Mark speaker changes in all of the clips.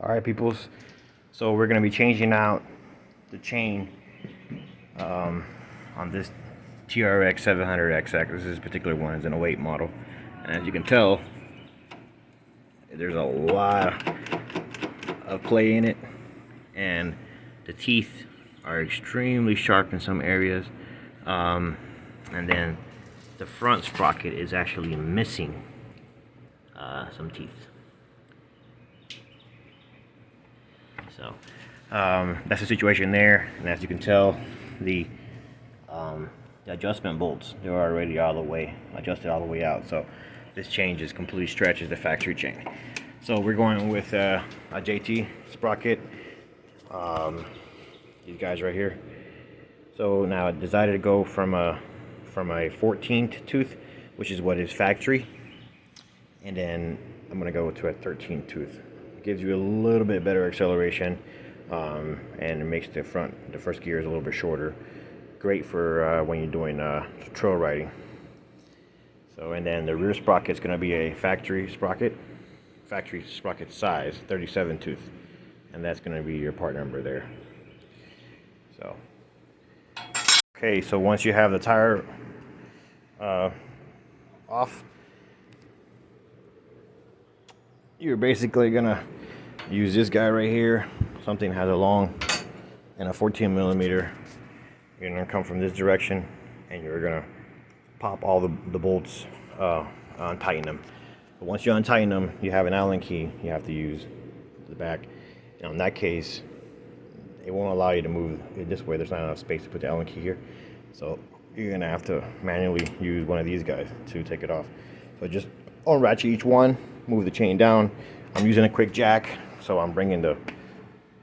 Speaker 1: Alright peoples, so we're going to be changing out the chain on this TRX 700XX. This particular one is an 08 model, and as you can tell, there's a lot of play in it, and the teeth are extremely sharp in some areas, and then the front sprocket is actually missing some teeth. So that's the situation there, and as you can tell, the adjustment bolts, they're already all the way adjusted all the way out. So this chain just completely stretches the factory chain. So we're going with a JT sprocket, these guys right here. So now I decided to go from a 14th tooth, which is what is factory, and then I'm gonna go to a 13th tooth. It gives you a little bit better acceleration, and it makes the first gear is a little bit shorter. Great for when you're doing trail riding. So, and then the rear sprocket is going to be a factory sprocket size, 37 tooth, and that's going to be your part number there. So, okay, so once you have the tire off, you're basically gonna use this guy right here. Something has a long and a 14 millimeter. You're gonna come from this direction, and you're gonna pop all the bolts, untighten them. But once you untighten them, you have an Allen key you have to use the back. Now in that case, it won't allow you to move it this way. There's not enough space to put the Allen key here, so you're gonna have to manually use one of these guys to take it off. So just unratchet each one, move the chain down. I'm using a quick jack, so I'm bringing the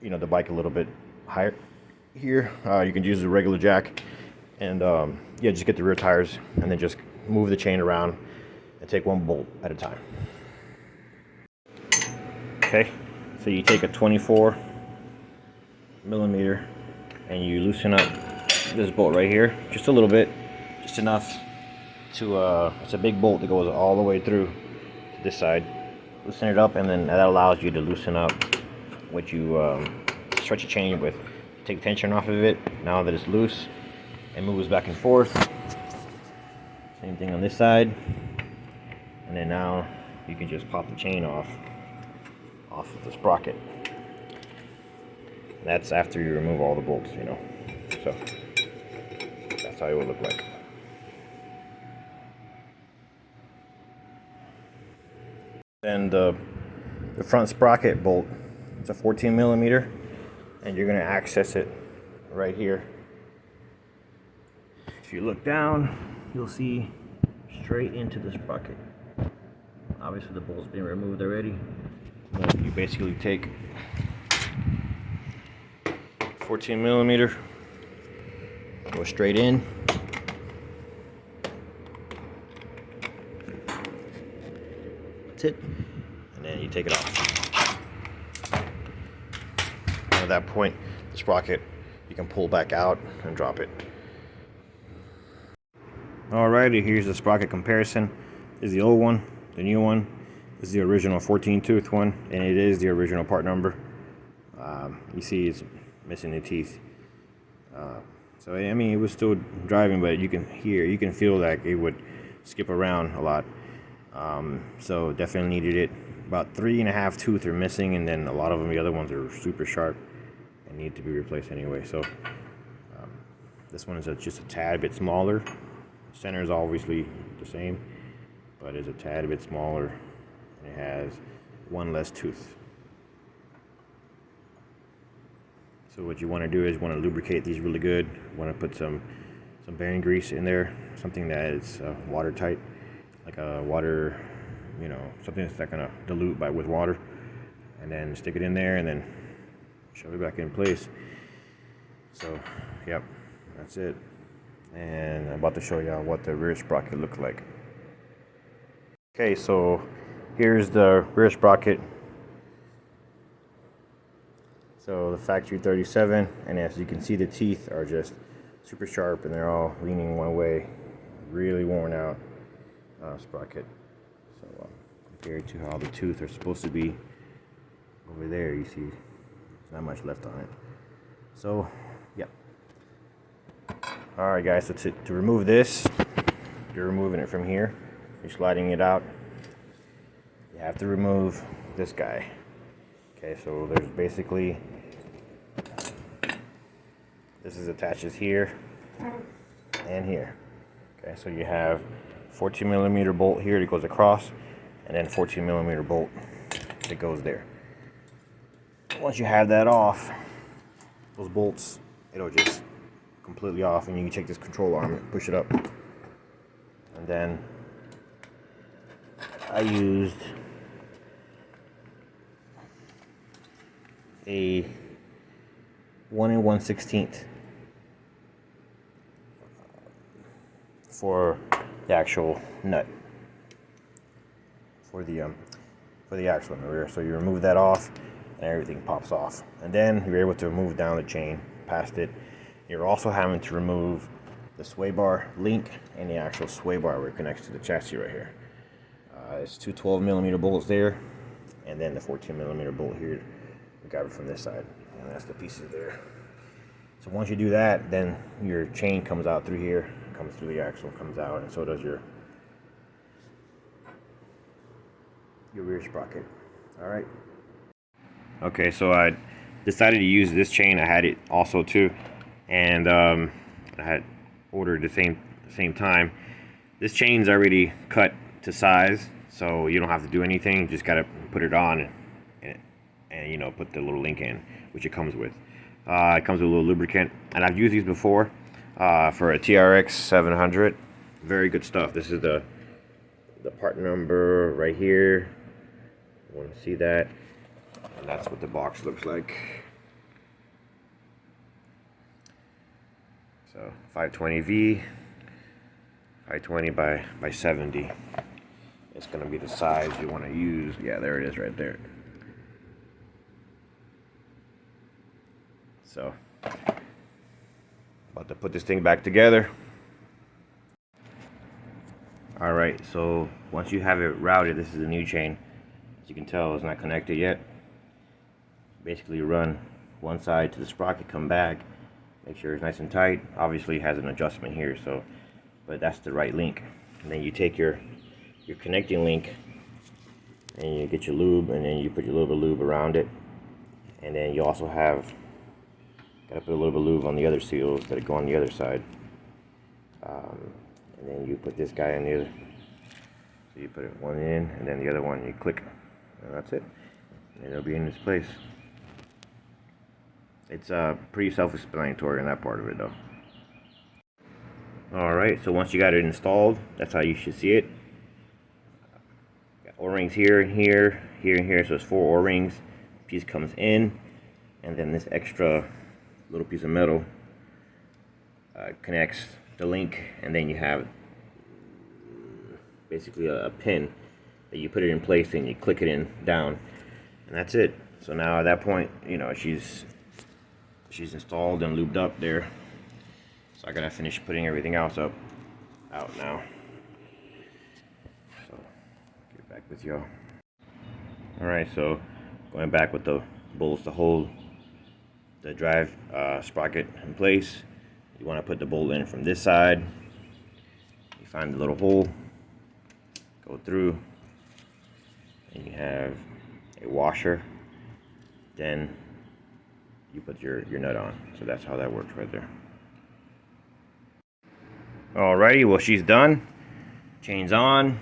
Speaker 1: the bike a little bit higher here. You can use a regular jack, and yeah, just get the rear tires and then just move the chain around and take one bolt at a time. Okay, so you take a 24 millimeter and you loosen up this bolt right here just a little bit, just enough to it's a big bolt that goes all the way through to this side. Loosen it up, and then that allows you to loosen up what you stretch the chain with. Take tension off of it. Now that it's loose, it moves back and forth. Same thing on this side, and then now you can just pop the chain off of the sprocket. That's after you remove all the bolts, so that's how it would look like. And the front sprocket bolt, it's a 14 millimeter, and you're going to access it right here. If you look down, you'll see straight into the sprocket. Obviously the bolt's been removed already. You basically take 14 millimeter, go straight in. That's it, and then you take it off. And at that point, the sprocket, you can pull back out and drop it. Alrighty, here's the sprocket comparison. This is the old one, the new one. This is the original 14 tooth one, and it is the original part number. You see it's missing the teeth. So I mean, it was still driving, but you can feel like it would skip around a lot. So definitely needed it. About 3.5 tooth are missing, and then a lot of them, the other ones, are super sharp and need to be replaced anyway. So this one is just a tad bit smaller. Center is obviously the same, but it's a tad bit smaller, and it has one less tooth. So what you want to do is you want to lubricate these really good. You want to put some bearing grease in there, something that is watertight, like a water, something that's not gonna dilute with water, and then stick it in there and then shove it back in place. So yep, that's it. And I'm about to show y'all what the rear sprocket looks like. Okay, so here's the rear sprocket. So the factory 37, and as you can see, the teeth are just super sharp, and they're all leaning one way. Really worn out sprocket. So compared to how the tooth are supposed to be over there, you see there's not much left on it. So, yep. Alright guys, so to remove this, you're removing it from here. You're sliding it out. You have to remove this guy. Okay, so there's basically, this is attaches here and here. Okay, so you have 14mm bolt here that goes across, and then 14mm bolt that goes there. Once you have that off, those bolts, it'll just completely off, and you can take this control arm and push it up. And then I used a 1 1/16 for the actual nut for the axle in the rear. So you remove that off, and everything pops off. And then you're able to move down the chain past it. You're also having to remove the sway bar link and the actual sway bar where it connects to the chassis right here. It's two 12mm bolts there, and then the 14mm bolt here. We got it from this side, and that's the pieces there. So once you do that, then your chain comes out through here, comes through the axle, comes out, and so does your rear sprocket. All right. Okay, so I decided to use this chain. I had it also too, and I had ordered the same time. This chain's already cut to size, so you don't have to do anything. You just gotta put it on and you know, put the little link in, which it comes with. It comes with a little lubricant, and I've used these before for a TRX 700. Very good stuff. This is the part number right here. You want to see that? And that's what the box looks like. So 520V, 520 by 70. It's going to be the size you want to use. Yeah, there it is right there. So, about to put this thing back together. Alright, so once you have it routed, this is a new chain. As you can tell, it's not connected yet. Basically run one side to the sprocket, come back, make sure it's nice and tight. Obviously it has an adjustment here, so, but that's the right link. And then you take your connecting link and you get your lube, and then you put your little bit of lube around it. And then you also have gotta put a little bit of lube on the other seals that go on the other side. And then you put this guy in the other. So you put it one in, and then the other one you click, and that's it. And it'll be in its place. It's pretty self-explanatory in that part of it, though. Alright, so once you got it installed, that's how you should see it. Got O-rings here and here, here and here, so it's 4 O-rings. Piece comes in, and then this extra little piece of metal connects the link, and then you have basically a pin that you put it in place and you click it in down, and that's it. So now at that point, you know, she's installed and lubed up there. So I gotta finish putting everything else out now. So get back with y'all. Alright, so going back with the bolts to hold the drive sprocket in place. You want to put the bolt in from this side. You find the little hole, go through, and you have a washer. Then you put your nut on. So that's how that works right there. Alrighty, well, she's done. Chain's on.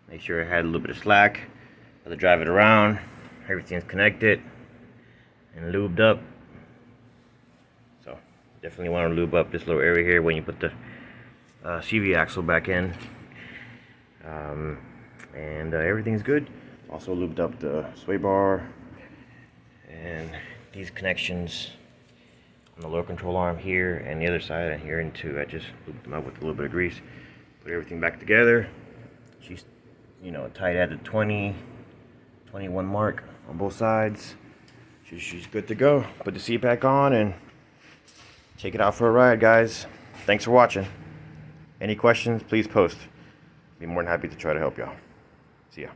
Speaker 1: Make sure it had a little bit of slack. Got to drive it around. Everything's connected and lubed up. So definitely want to lube up this little area here when you put the CV axle back in. And everything's good. Also lubed up the sway bar and these connections on the lower control arm here and the other side and here into. I just lubed them up with a little bit of grease. Put everything back together. She's, you know, tight at the 21 mark on both sides. She's good to go. Put the seat back on and take it out for a ride, guys. Thanks for watching. Any questions, please post. Be more than happy to try to help y'all. See ya.